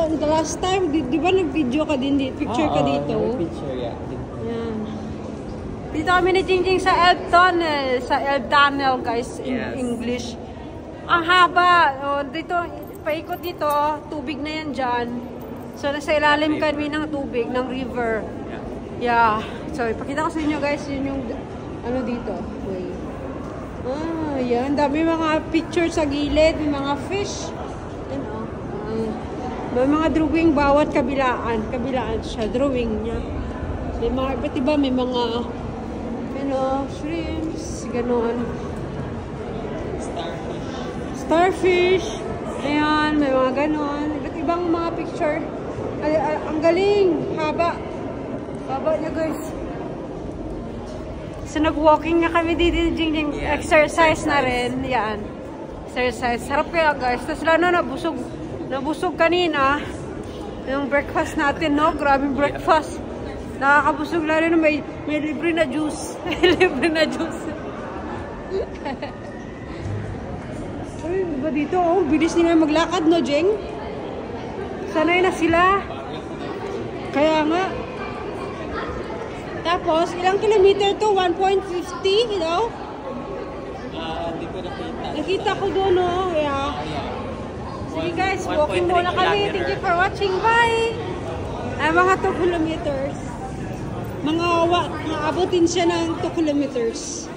the last time, di ba nag-video ka din dito? Picture ka dito? Picture, yeah. Yan. Dito kami ni Jingjing sa Elb Tunnel. Sa Elb Tunnel, guys, in English. Ang haba. O, dito, paikot dito, tubig na yan dyan. So, nasa ilalim kami ng tubig, ng river. Yeah. So, ipakita ko sa inyo, guys, yun yung, ano dito. Wait. Ah, yan. Dami mga picture sa gilid, may mga fish. Yan, may mga drawing bawat kabilaan. Kabilaan siya, drawing niya. May mga, iba't iba, may mga, shrimps, gano'n. Starfish. Ayan, may mga gano'n. Iba't ibang mga picture. Ang galing. Haba. Haba niya, guys. So, nag-walking na kami dito, Jingjing. Exercise na rin. Yan. Exercise. Sarap kaya, guys. Tapos lalo nabusog kanina. Yung breakfast natin, no? Grabing breakfast. Nakakabusog lalo na may libre na juice. Libre na juice. Ay, diba dito, oh? Bilis nila maglakad, no, Jeng? Sanay na sila. Kaya nga. Tapos, ilang kilometer to? 1.50, you know? Hindi ko nakita. Nakita ko doon, no? Yeah. Sige, guys. Walking muna kami. Thank you for watching. Bye! Ay, mga 2 kilometers. Mga abutin siya ng 2 kilometers.